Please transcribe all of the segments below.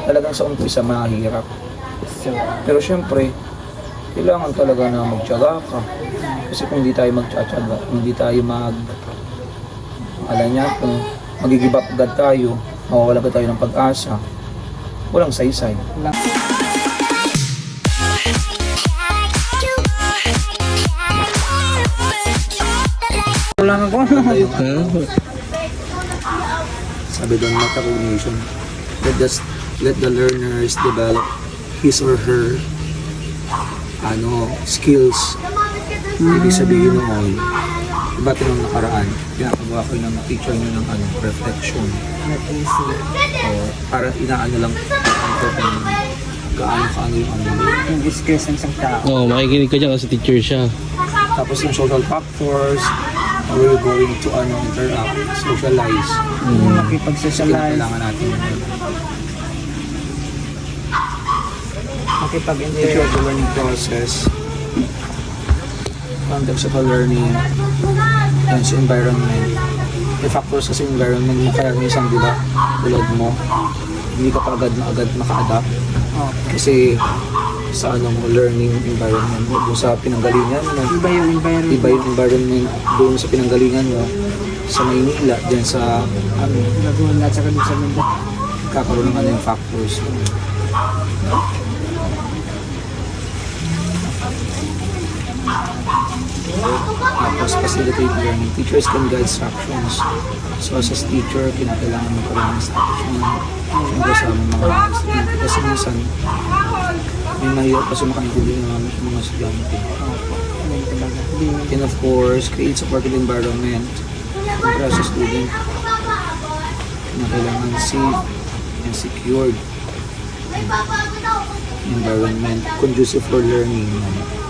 talagang sa umpisa mahirap. Pero syempre, kailangan talaga na magtiyaga ka. Kasi kung hindi tayo magtsatsaga, hindi tayo kung magigib up agad tayo, mawawala agad tayo ng pag-asa, walang saysay. Lang ako. Sabi doon, meta-cognition. Let the learners develop his or her skills. Ibig sabihin noon, iba nung nakaraan, pinapagawa ko ng teacher nyo ng reflection. Para inaano lang kung gaano yung Yung skills ng isang tao. Oo, makikinig ka dyan kasi teacher siya. Tapos yung social factors, we're going to interact, socialize. Makipag-socialize. Kailangan natin yun. Nature of the learning process, context of the learning, and sa environment. The factors kasi environment mo, kaya minsan diba, tulad mo, hindi ka pa agad maka-adapt. Kasi sa learning environment mo, doon sa pinanggalingan mo. Iba yung environment doon sa pinanggalingan mo, sa Maynila, dyan sa Laguna at saka doon sa Minda. kakaroon ng yung factors. Tapos facilitate learning. Teachers can guide instructions. So as a teacher, kinakailangan mo pa rin instruction. Siyempre sa mga estudyante. Kasi minsan, may mahirap kasi makaintindi ng mga estudyante. And of course, create supportive environment. Siyempre as a student, kinakailangan safe and secured environment conducive for learning.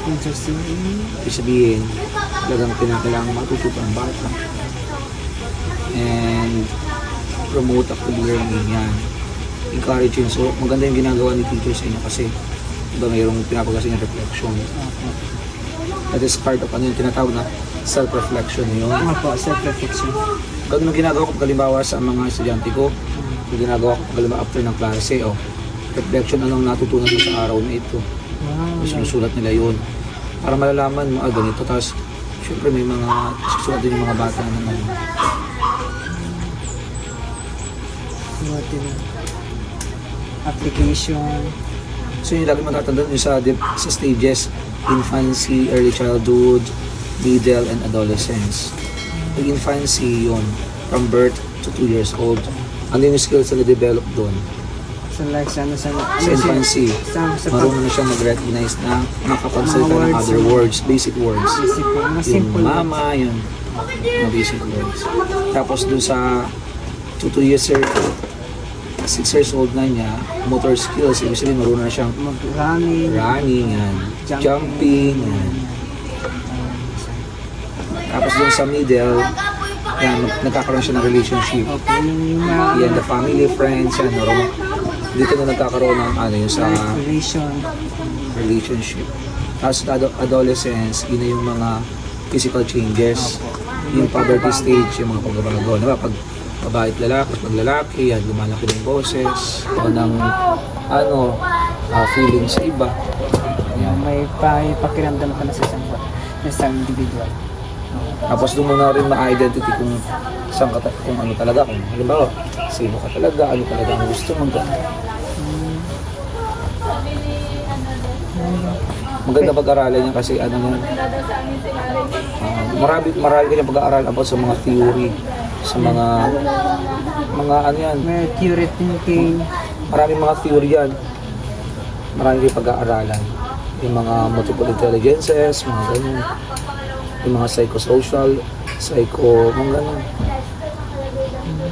Interesting. Ibig sabihin, talagang kinakailangan matututo ang bata. And promote active learning yan. Encouraging. So, maganda yung ginagawa ni teacher sa inyo kasi diba mayroong pinapagasin yung reflection. That is part of yung tinatawag na self-reflection yun. Self-reflection. Ganun ang ginagawa ko halimbawa sa mga estudyante ko. Yung ginagawa ko halimbawa after ng klase, reflection anong natutunan mo sa araw na ito. Sinusulat nila yun. Para malalaman mo, ganito. Tapos, syempre may mga susulat din yung mga bata naman. Application. So, yung lagi matatandaan yung sa stages, infancy, early childhood, middle, and adolescence. Yung infancy yun, from birth to 2 years old. Ano yung skills na na-develop doon? So like sa infancy, marunong na siyang mag-recognize na makapagsalita ng other words, basic words. Yung mama, yung mga basic words. Tapos dun sa 2 years old, 6 years old na niya, motor skills, ibig sabihin marunong na siyang running, yan, jumping, yan. Tapos dun sa middle, yan, nagkakaroon siya ng relationship. Yan, the family, friends, yan, marunong. Dito na nagkakaroon ng yung sa relationship. Tapos adolescence, yun na yung mga physical changes. Yung puberty stage, yung mga pagbabago. Diba? Pag babae at lalaki, pag lalaki, yan, lumalaki ng boses. O ng, feeling sa iba. Yan. May pakiramdam ka na sa isang individual. Tapos doon mo na rin ma-identity kung saan ka, kung ano talaga. Kung halimbawa, sino ka talaga, ano talaga ang gusto mo. Maganda pag-aralan yan kasi marami ka niyang pag-aaral about sa mga theory, sa mga yan. May theory thinking. Maraming mga theory yan. Marami kayong pag-aaralan. Yung mga multiple intelligences, mga ganyan. Yung mga psychosocial, mga ganun.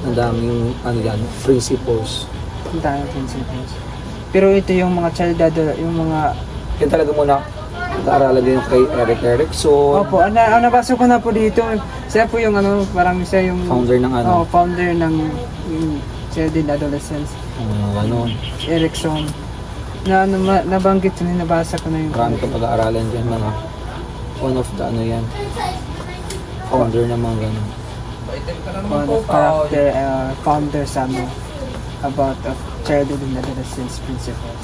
Ang daming, principles. Ang daming principles. Pero ito yung mga child adult, yung mga... Yan talaga muna, nag-aaralan din kay Erik Erikson. Opo, nabasa ko na po dito. Siya po yung parang siya yung... Founder ng founder ng child and adolescence. Ganun. Erikson. Nabanggit ko na, nabasa ko na yung... Marami kang pag-aaralan dyan, mga one of the yan. Founder ng mga ganun. Character, founder sa about of childhood and adolescence principles.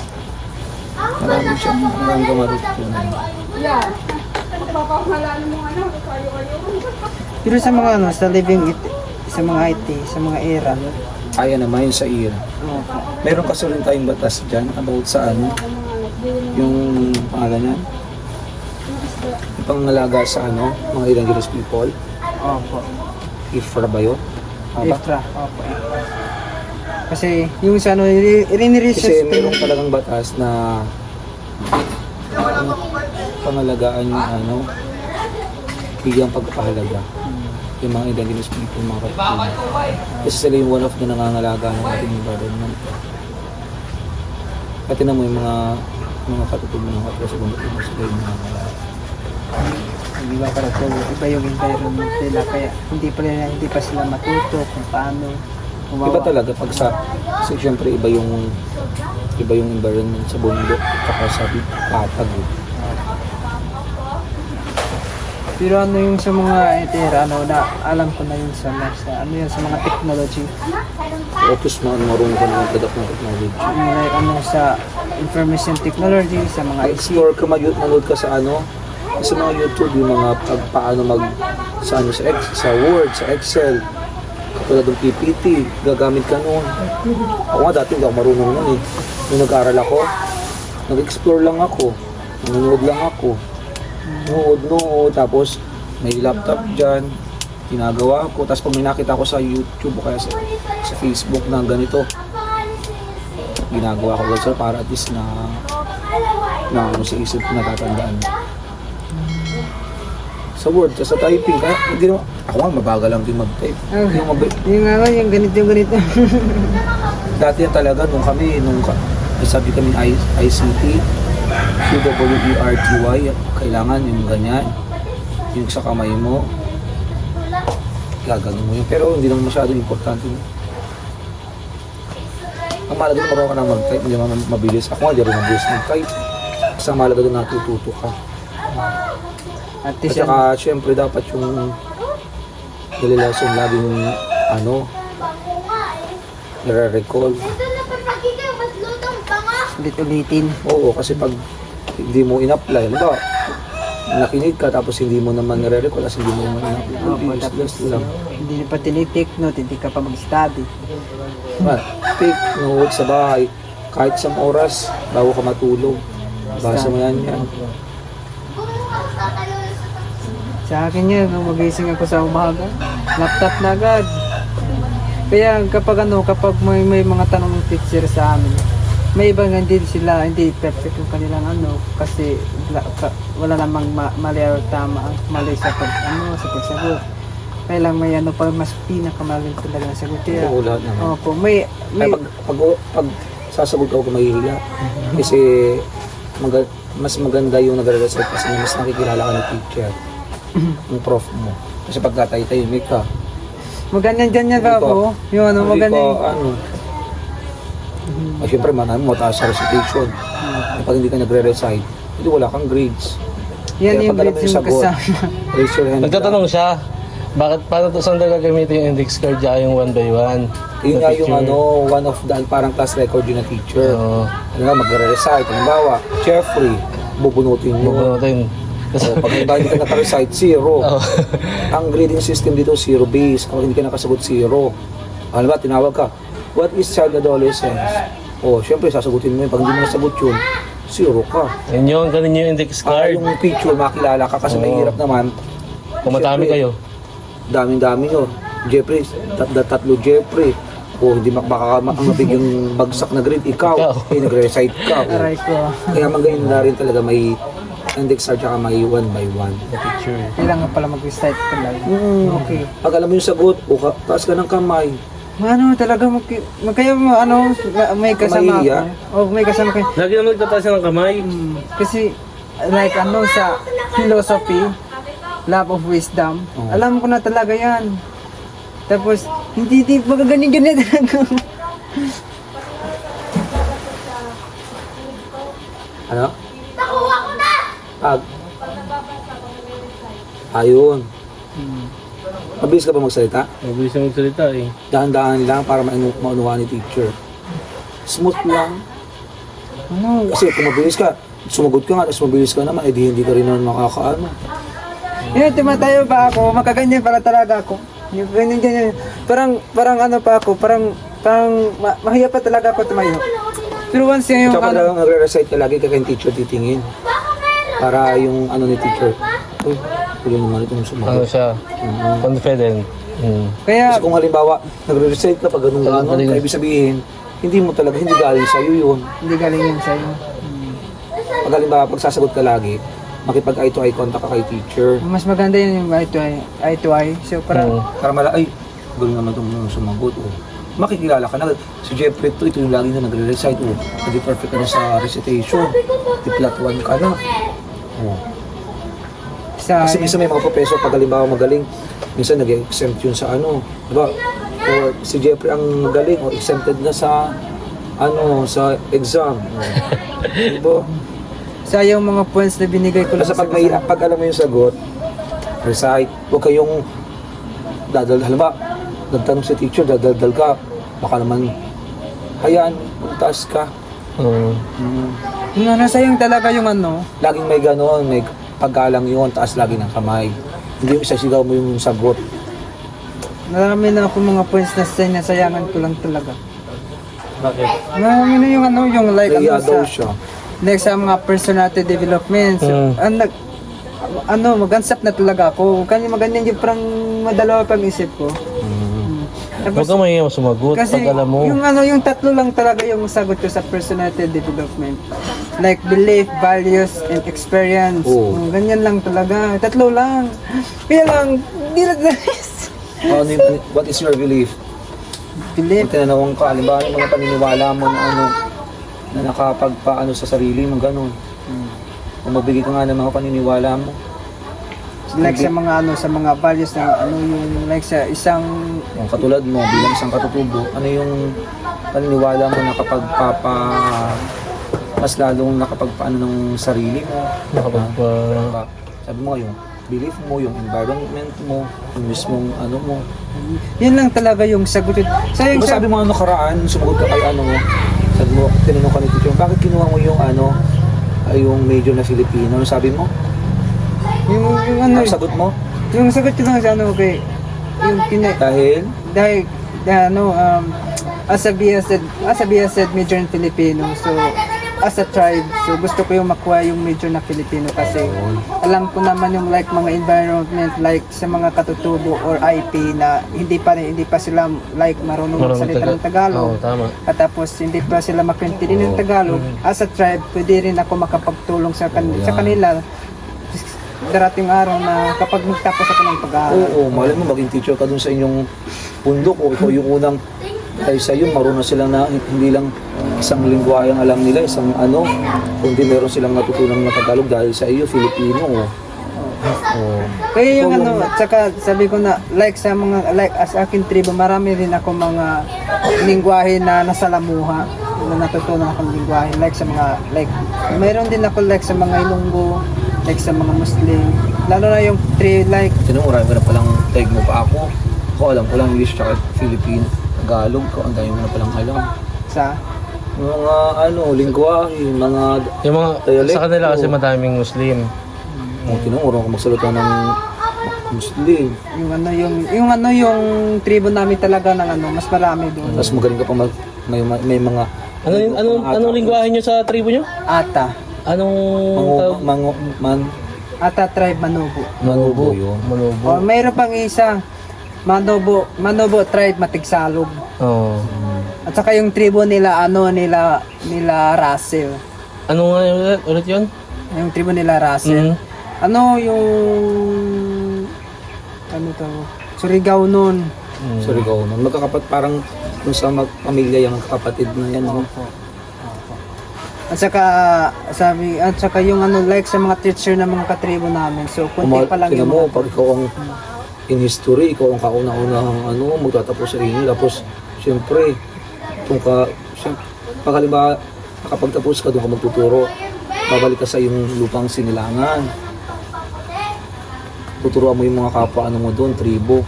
Marami siya. Marami ka matutunan. Pero sa mga ano, sa sa mga IT, sa mga era, Kaya naman yun sa IRA. opo. Meron kasi rin tayong batas dyan about sa ano, yung pangalan niyan. Yung pangalaga sa ano, mga evangelist people. Opo. IFRA ba yun? Tama ba? Ifra, opo, Ifra. Kasi yung sa ano, Kasi rini-research meron talagang batas na pangalagaan yung ano, bigyang pagpapahalaga. Yung mga evangelist people, mga kapatid. Kasi sila yung one of the nangangalaga ng ating environment. Pati na mo yung mga katutog ng kapatid sa bundok mo, sila yung nangangalaga. Hindi ba para to, iba yung environment nila, kaya hindi pa sila matuto kung paano gumawa. Iba talaga pag kasi syempre iba yung environment sa bundok kapag sa patag. Pero ano yung sa mga etera, ano, na alam ko na yun sa ano yan, sa mga technology. Focus na marunong ka ng dadak ng technology. Yung like ano sa information technology, sa mga IT. Explore ka, manood ka sa ano, sa mga YouTube, yung mga paano sa ano, sa Word, sa Excel, katulad ng PPT, gagamit ka noon. Ako nga dati hindi ako marunong noon eh. Nung nag-aaral ako, nag-explore lang ako, nanonood lang ako. Nood, tapos may laptop dyan, ginagawa ko. Tapos pag may nakita ko sa YouTube o kaya sa Facebook na ganito, ginagawa ko ganito para at least na ano sa isip ko natatandaan. Sa Word, sa typing, kaya hindi naman, ako nga mabagal lang din mag-type. Yung nga, yung ganito. Dati talaga nung sabi kami ICT, QWERTY, kailangan yung ganyan, yung sa kamay mo, gagawin mo yun. Pero hindi naman masyado importante. Ang mahalaga doon marunong ka na mag-type, hindi naman mabilis. Ako nga, di rin mabilis mag-type. Kasi ang mahalaga doon natututo ka. At At least, saka, syempre, dapat yung nililason laging, nare-recall. ulit-ulitin. Oo, kasi pag hindi mo in-apply, diba, nakinig ka tapos hindi mo naman nare-recall kasi hindi mo naman in-apply. Opo, tapos lang. hindi pa tinitake note, hindi ka pa mag-study. Take note sa bahay, kahit isang oras, bago ka matulog. Basa mo yan. Sa akin yan, nung magising ako sa umaga, laptop na agad. Kaya kapag may mga tanong ng teacher sa amin, may iba nga hindi perfect yung kanilang kasi wala namang mali o tama, mali sa pagsagot. Kaya lang may mas pinakamaling talaga na sagot. Kaya, Oo, lahat naman. opo, may Pag sasagot ako mahihiya. Kasi mas maganda yung nagre-recite kasi mas nakikilala ka ng teacher, yung prof mo. Kasi pag tatay-tahimik ka, maganyan-ganyan ba ako? Yung maganyan. Siyempre, mataas sa recitation. Pag hindi ka nagre-recite, hindi wala kang grades. Yan Kaya yung pag alam mo grades yung sagot, kasama. raise your hand. Nagtatanong siya, paano saan daw gagamitin yung index card niya yung 1 by 1? Yun nga yung one of the parang class record yun na teacher. Oo. Ano nga, magre-recite. Halimbawa, Jeffrey, bubunutin mo. Bubunutin. So, pag hindi ka naka-recite, 0. Oo. Ang grading system dito, 0 base. Kapag hindi ka nakasagot, 0. Alam ba, tinawag ka, what is child adolescence? Syempre, sasagutin mo yun. Pag hindi mo nasagot yun, 0 ka. Yun ganun yung index card. Yung picture, makilala ka kasi Oo. mahirap naman. Kung madami Siyempre, kayo. Daming-dami nyo. Jeffrey, tatlo Jeffrey. Hindi baka ang mabigyan bagsak na grade, ikaw. Nagre-recite ka. Aray ko. Kaya magayon na rin talaga may index card tsaka may 1 by 1. Picture. Kailangan pala mag-recite talaga. Okay. Pag alam mo yung sagot, taas ka ng kamay. Talaga kaya may kasama Mahihiya? ako. May kasama kayo. Lagi naman nagtataas ng kamay. Kasi like sa philosophy, love of wisdom, alam ko na talaga yan. Tapos, hindi magaganyan talaga. Ano? Ayun. Mabilis ka ba magsalita? Mabilis na magsalita eh. Dahan-dahan lang para maunuhan ni teacher. smooth lang. Ano, Kasi kung mabilis ka, sumagot ka nga, tapos mabilis ka naman, edi hindi ka rin naman makakaano. yun, tumatayo pa ako, makaganyan pala talaga ako. Yung ganyan. Parang ano pa ako, parang mahiya pa talaga ako tumayo. Pero once yung Tsaka ano, talagang nagre-recite ka lagi, kaya yung teacher titingin. Para yung ano ni teacher, uy, huli naman itong Ano sumagot. siya? Confident. kaya, Kasi kung halimbawa, nagre-recite ka pag ganun gano'n, Galing. kaya ibig sabihin, hindi mo talaga, hindi galing sa'yo yun. hindi galing yun sa'yo. Pag halimbawa, pag sasagot ka lagi, makipag eye to eye contact ka kay teacher. Mas maganda yun yung eye to eye. So parang, Para ay, galing naman itong sumagot. Oh. Makikilala ka na. Si Jeffrey ito yung lagi na nagre-recite. Oh. Hindi perfect ka na sa recitation. Di flat one ka na. Oh. sa, Kasi minsan may mga professor, pag halimbawa magaling, minsan nag-exempt yun sa ano. Diba? Or si Jeffrey ang magaling o exempted na sa ano, sa exam. Oh. Diba? sayang mga points na binigay ko lang Kasi pag alam mo yung sagot, recite, huwag kayong halimbawa, nagtanong si teacher, dadaldal ka, baka naman, hayaan, magtaas ka. nasayang talaga yung ano, Laging may gano'n, may paggalang yun, taas lagi ng kamay. Hindi yung isasigaw mo yung sagot. marami na ako mga points na sinasayangan ko lang talaga. Bakit? Marami na yung ano, yung like Kaya ano daw sa, siya. like sa mga personality development. So, magansap na talaga ako. Kanya maganyan yung parang madalawa pang isip ko. Huwag ka mahiya sumagot Kasi pag alam mo. yung ano, yung tatlo lang talaga yung sagot ko sa personality development. Like belief, values, and experience. Oo. Ganyan lang talaga. Tatlo lang. Kaya lang, di na What is your belief? belief. Kung tinanong ka, halimbawa yung mga paniniwala mo na ano, na nakapagpaano sa sarili mo, gano'n. Kung magbigay ka nga ng mga paniniwala mo, Like sa mga ano, sa mga values na ano yung like sa isang kung katulad mo, bilang isang katutubo, ano yung paniniwala mo na kapag mas lalong nakapagpaano ng sarili mo? Diba? Sabi mo yung belief mo, yung environment mo, yung mismong ano mo. yun lang talaga yung sagot. Sayang Diba sabi mo ano nakaraan, sumagot ka kay ano mo, sabi mo, tinanong ka ni teacher, bakit kinuha mo yung ano, yung major na Filipino? Ano sabi mo? yung ano, Ang sagot mo? yung sagot ko lang sa ano kay yung Dahil? dahil ano as a BSed major in Filipino, so as a tribe, so gusto ko yung makuha yung major na Filipino kasi alam ko naman yung like mga environment like sa mga katutubo or IP na hindi pa sila like marunong magsalita ng Tagalog. Oo, tama. At tapos hindi pa sila makaintindi ng Tagalog. As a tribe, pwede rin ako makapagtulong sa kanila darating araw na kapag magtapos ako ng pag-aaral. Oo, malay mo maging teacher ka dun sa inyong bundok o ikaw yung unang dahil sa iyo, marunong silang na hindi lang isang lingwahe ang alam nila, isang ano, kundi meron silang natutunan na Tagalog dahil sa iyo, Filipino. Kaya yung ano, at saka sabi ko na like sa mga, like as akin tribo, marami rin ako mga lingwahe na nasalamuha, na natutunan akong lingwahe, like sa mga, like, mayroon din ako like sa mga Ilonggo, like sa mga Muslim, lalo na yung like, Tinong marami na palang tag mo pa ako. Ako alam ko lang English tsaka Filipino, Tagalog ko, ang dami mo na palang alam. sa, Mga ano, lingwahe, mga Yung mga, dialect sa kanila kasi ko. madaming Muslim. Tinong marunong ka magsalita ng Muslim. yung tribo namin talaga ng ano, mas marami doon. Tapos magaling ka pa may mga Anong lingwahe nyo sa tribo nyo? Ata. Anong tawag? Ata tribe Manobo. Manubo yun. Manubo. O, mayroon pang isa, Manobo tribe Matigsalog. Oo. At saka yung tribo nila, nila Russell. Ano nga ulit yun? Yung tribo nila Russell. Ano yung, ano to, Surigao nun. Sorry ko, magkakapat parang kung sa pamilya yung kapatid na yan. No? At saka yung ano, like sa mga teacher ng mga katribo namin. So, kunti pa lang Tingnan yung mo, mga, pag ikaw ang in history, ikaw ang kauna-unahang ano, magtatapos sa inyo. Tapos, syempre, pag halimbawa, nakapagtapos ka, doon ka magtuturo, babalik ka sa iyong lupang sinilangan. Tuturuan mo yung mga kapwa mo doon, tribo.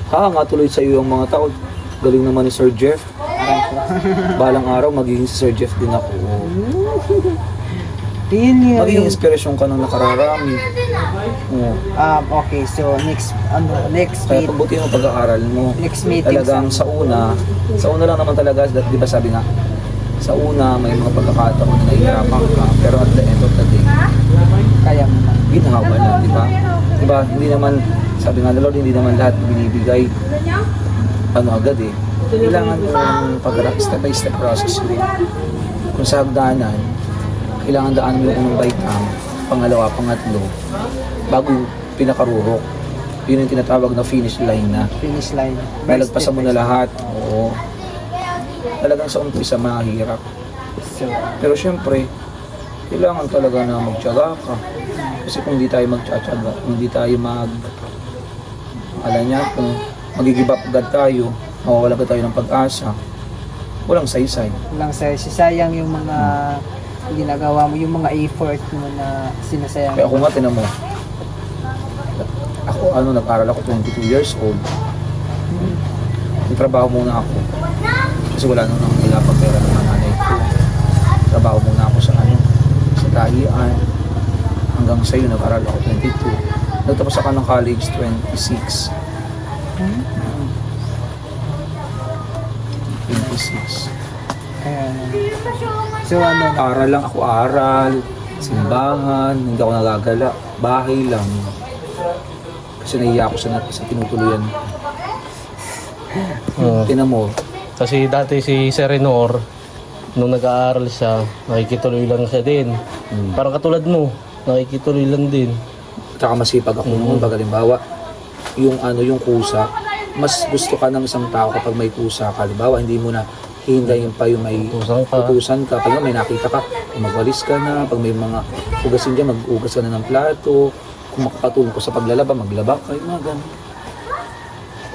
Nga tuloy sa iyo yung mga tao. Galing naman ni Sir Jeff. aray ko. Balang araw, magiging si Sir Jeff din ako. Yun yun. Magiging inspirasyon ka nung nakararami. Oo. Okay, so next Kaya meet. pagbuti mo pag-aaral mo. Next meeting Talagang sa una lang naman talaga, di ba sabi nga, sa una may mga pagkakataon na nahihirapan ka, pero at the end of the day, Kaya mo na. ginawa na, di ba? Di ba, hindi naman, sabi nga ng Lord, hindi naman lahat binibigay agad eh. Kailangan yung step by step process yun. Kung sa hagdanan, kailangan daan mo yung unang baitang, pangalawa, pangatlo, bago yung pinakarurok. Yun yung tinatawag na finish line na. Finish line. Nalagpasan mo na lahat. Oo. Talagang sa umpisa mahirap. So, Pero syempre, kailangan talaga na magtiyaga ka. Kasi kung hindi tayo magtsatsaga, kung hindi tayo kung mag-give up agad tayo, mawawala agad tayo ng pag-asa, walang saysay. lang sayang yung mga ginagawa mo, yung mga effort mo na sinasayang. Kaya ako nga, tinan mo, ako nag-aral ako 22 years old. Nagtrabaho muna ako. Kasi wala nang nilapang pera ng mga nanay ko. Trabaho muna ako sa tahian. Hanggang sa'yo, nag-aral ako 22. Nagtapos ako ng college 26. 26. Kaya, so Aral lang ako, simbahan, hindi ako nagagala, bahay lang. Kasi nahiya ako sa tinutuluyan. Tinan mo, Kasi dati si Serenor, nung nag-aaral siya, nakikituloy lang siya din. Parang katulad mo, nakikituloy lang din. tsaka masipag ako noon, pag halimbawa, yung kusa, mas gusto ka ng isang tao kapag may kusa ka. Halimbawa, hindi mo na hihintayin pa yung may utusan ka. Pag may nakita ka, magwalis ka na. Pag may mga hugasin dyan, mag-ugas ka na ng plato. Kung makakatulong ko sa paglalaba, maglaba ka. Yung mga ganun.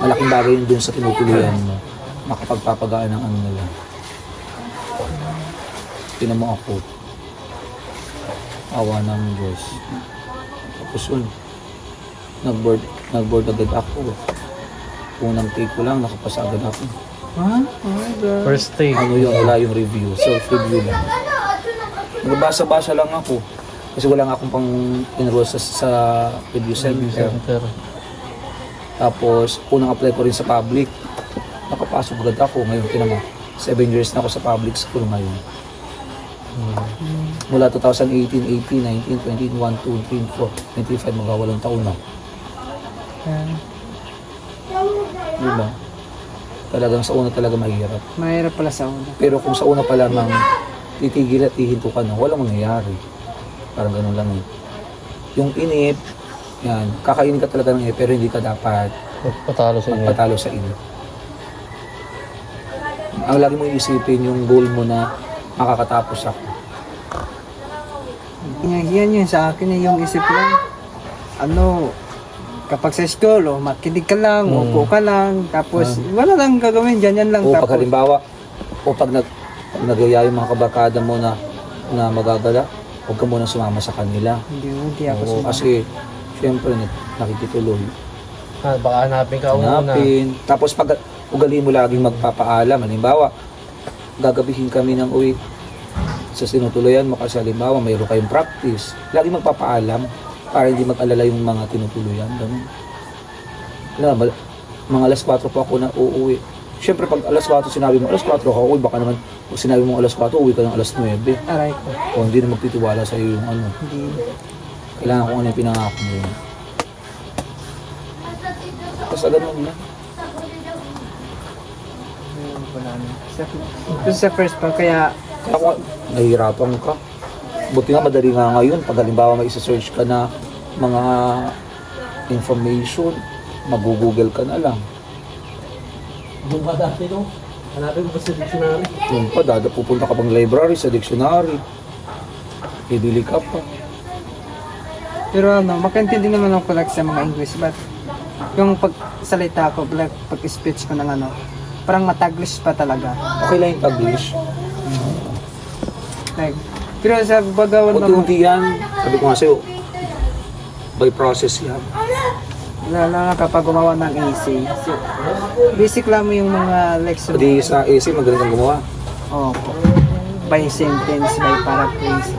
Malaking bagay yun dun sa tinutuluyan mo. Makapagpapagaan ng nila. Tinan mo ako. Awa ng Diyos. Tapos yun, nag-board agad ako. Unang take ko lang, nakapasa agad ako. oh my God. First take. Wala yung review, self-review lang. Nagbasa-basa lang ako. Kasi wala nga akong pang enroll sa review center. Tapos, unang apply ko rin sa public. Nakapasok agad ako. Ngayon, tinan mo, 7 years na ako sa public school ngayon. Mula 2018, 18, 19, 20, 1, 2, 3, 4, 25, magkawalong taon na. Diba? Talagang sa una talaga mahirap. Mahirap pala sa una. Pero kung sa una pa lamang titigil at hihinto ka na, walang mangyayari. Parang ganun lang eh. Yung inip, yan, kakainin ka talaga ng inip, pero hindi ka dapat Patalo sa inyo. magpatalo sa inip. Ang lagi mo iisipin yung goal mo na makakatapos ako. Yan yun sa akin yung isip lang. Kapag sa school, makinig ka lang, upo ka lang, tapos wala lang gagawin, ganyan lang. O Tapos, pag halimbawa, pag nagaya yung mga kabarkada mo na magagala, huwag ka muna sumama sa kanila. hindi ako Oo, sumama. kasi syempre nakikituloy. Baka hanapin ka una. Hanapin. Tapos pag ugali mo laging magpapaalam, halimbawa, gagabihin kami ng uwi sa tinutuluyan mo kasi halimbawa mayroon kayong practice, laging magpapaalam para hindi mag-alala yung mga tinutuluyan. Ganun. Mga alas 4 pa ako na uuwi. Siyempre pag alas 4 sinabi mo, alas 4 ka uuwi, baka naman pag sinabi mo alas 4, uwi ka ng alas 9. Aray ko. O hindi na magtitiwala sa iyo yung Hindi. kailangan kung ano yung pinangako mo yun. Basta ganun na. Wala na. Sa first pa, kaya Kaya kung nahihirapan ka, buti nga madali nga ngayon, pag halimbawa may isa-search ka na mga information, mag-google ka na lang. Doon ka dati, no? Hanapin mo ba sa dictionary? Yun pa, pupunta ka pang library, sa dictionary, bibili ka pa. pero makaintindi naman ako like sa mga English, but yung pagsalita ko, like pag-speech ko ng parang mataglish pa talaga. Okay lang yung Taglish. Like, pero sa bagawan naman, Unti-unti yan, sabi ko nga sa'yo, by process yan. Lalo na kapag gumawa ng essay. So, basic lang mo yung mga leksyon. Pwede sa AC, magaling kang gumawa. Opo. By sentence, by paraphrase.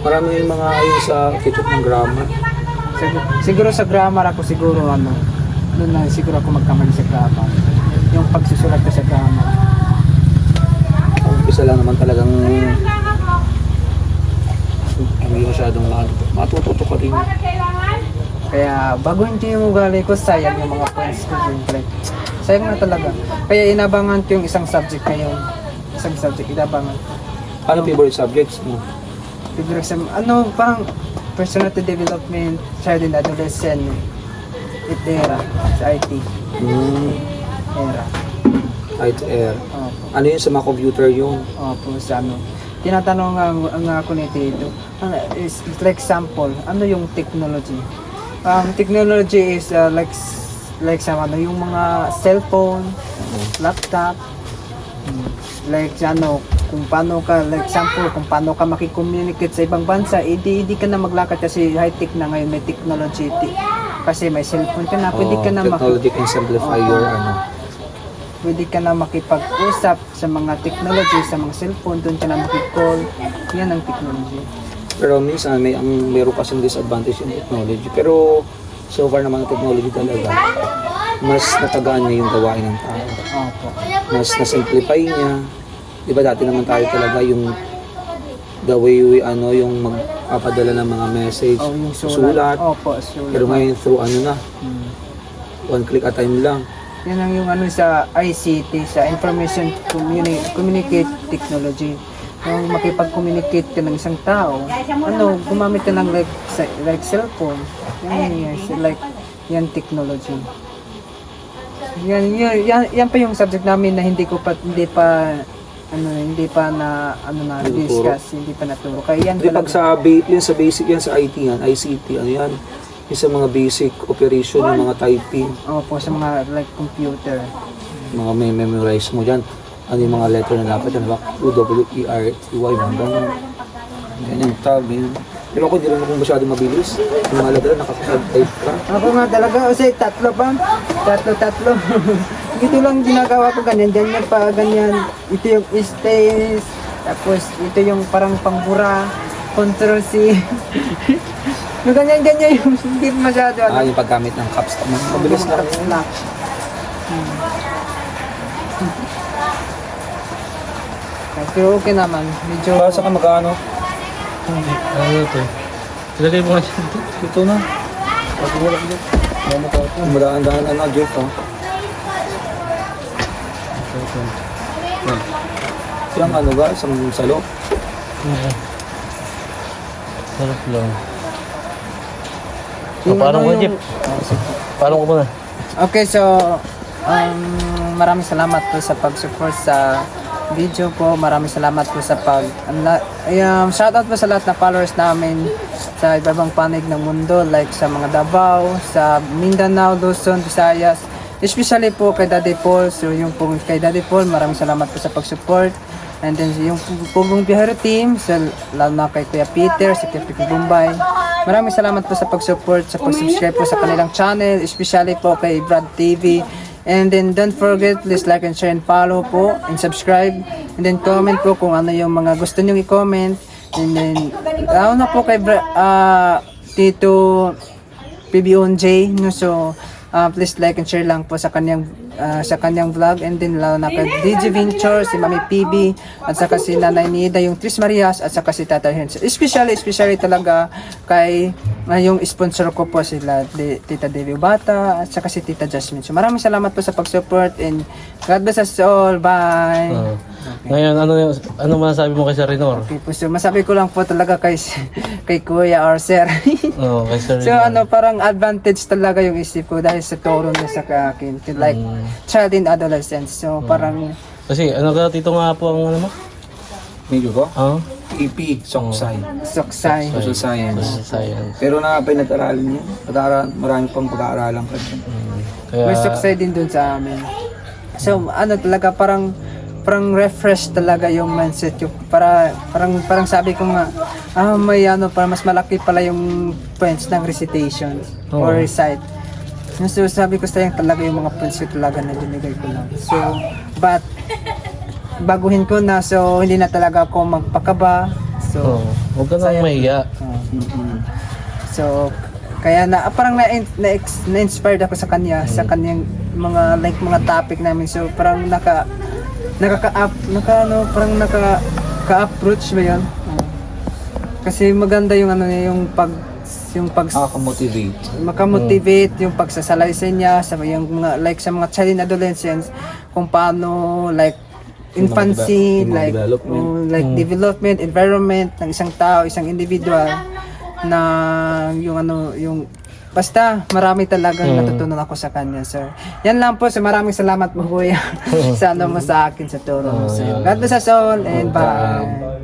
Marami yung mga ayun sa kitchen ng grammar. Siguro sa grammar ako siguro doon na siguro ako magkamali sa grammar. Yung pagsusulat ko sa grammar. Umpisa lang naman talagang hindi masyadong matututo ka rin. Kaya bago hindi yung ugali ko, sayang yung mga points ko din. Like, sayang na talaga. Kaya inabangan ko yung isang subject ngayon. Isang subject, inabangan. Ano favorite subjects mo? Figure exam, parang personality development, child and adolescent, era, sa IT, era. ITR. Opo. Ano yun sa mga computer yun? Opo, sa tinatanong ang ako nito ito, is like example, ano yung technology? Technology is like sa yung mga cellphone, laptop, like kung paano ka, like example, kung paano ka makicommunicate sa ibang bansa, hindi ka na maglakad kasi high-tech na ngayon, may technology, kasi may cellphone ka na, pwede ka na technology can simplify your pwede ka na makipag-usap sa mga technology, sa mga cellphone, doon ka na makicall, yan ang technology. Pero minsan meron kasing disadvantage yung technology. Pero so far naman ang technology talaga, mas natagaan niya yung gawain ng tao. Opo. Mas na-simplify niya. Di ba dati naman tayo talaga yung the way yung magpapadala ng mga message, Yung sulat. Opo, sulat. Pero ngayon through one click at time lang. Yan ang yung sa ICT, sa Information Communicate Technology. Yung makipag-communicate ka ng isang tao, gumamit ka ng like cellphone. Yan technology. Yan pa yung subject namin na hindi pa na discuss, hindi pa naturo. Kaya yan Pag sa basic yan sa IT yan, ICT, ano yan? Yung sa mga basic operation, yung mga typing, Opo, sa mga like computer. mga may memorize mo dyan. Ano yung mga letter na dapat yan, UWERTY, ganun. Yan yung tab, yun. Pero ako, di rin ako masyado mabilis. Yung mga letter, nakaka-type ka. Ako nga talaga, kasi tatlo. Ito lang ginagawa ko ganyan pa ganyan. Ito yung space, tapos ito yung parang pangbura, Ctrl C. Ganyan yung hindi masyado. Yung paggamit ng caps. Mabilis na. Pero okay naman, medyo... Basta ka magkano? Ano ito? Ilagay mo nga siya dito. Ito na. Pag-ulak dito. Madaan-daan Jeff, Yung ba? Isang salo? Sarap lang. Paano ko, Jeff? Paano ko muna? Okay, so maraming salamat po sa pag-support sa video ko. Maraming salamat po sa shoutout po sa lahat na followers namin sa ibang panig ng mundo, like sa mga Davao, sa Mindanao, Luzon, Visayas, especially po kay Daddy Paul. So yung po kay Daddy Paul, maraming salamat po sa pag-support. And then yung Pugong Biharo team, lalo na kay Kuya Peter, sa Kuya Pico Bombay, maraming salamat po sa pag-support, sa pag-subscribe po sa kanilang channel, especially po kay Brad TV. And then don't forget, please like and share and follow po and subscribe. And then comment po kung ano yung mga gusto nyo i-comment. And then lalo na po kay Tito PBONJ, no? So please like and share lang po sa kanyang vlog. And then lalo na kay DJ Venture, si Mami PB, at saka si Nanay Nida, yung Tris Marias, at saka si Tata Hens. Especially talaga kay yung sponsor ko po sila, Tita Devi Bata, at saka si Tita Jasmine. So maraming salamat po sa pag-support and God bless us all. Bye! Ngayon, ano masasabi mo kay Sir Rinor? Okay po, so masabi ko lang po talaga kay Kuya or Sir. Kay Sir So Rinor. parang advantage talaga yung isip ko dahil sa turo niya sa akin. Like child and adolescence. So parang Kasi dito nga po ang ano mo? Medyo ko? EP, Soksay. Soksay. Social Science. Science. Pero pinag-aralan niya. Marami pang pag-aaralan ka dyan. Kaya, May Soksay din dun sa amin. So talaga parang parang refresh talaga yung mindset yung parang sabi ko nga may ano para mas malaki pala yung points ng recitation or recite. So sabi ko sayang talaga yung mga points ko talaga na binigay ko lang. So but baguhin ko na, so hindi na talaga ako magpakaba. So Huwag ka nang mahiya. So kaya na parang na-inspired ako sa kanya, sa kanyang mga mga topic namin. So parang naka-approach ba 'yon? Kasi maganda yung ano niya, yung pag Nakaka-motivate. makamotivate yung pagsasalaysay niya sa yung mga like sa mga child and adolescents kung paano like infancy, Yung mga like development. development, environment ng isang tao, isang individual na yung basta marami talagang natutunan ako sa kanya, sir. Yan lang po, so maraming salamat po kuya sa ano mo sa akin sa turo mo, sir. God bless us all and bye.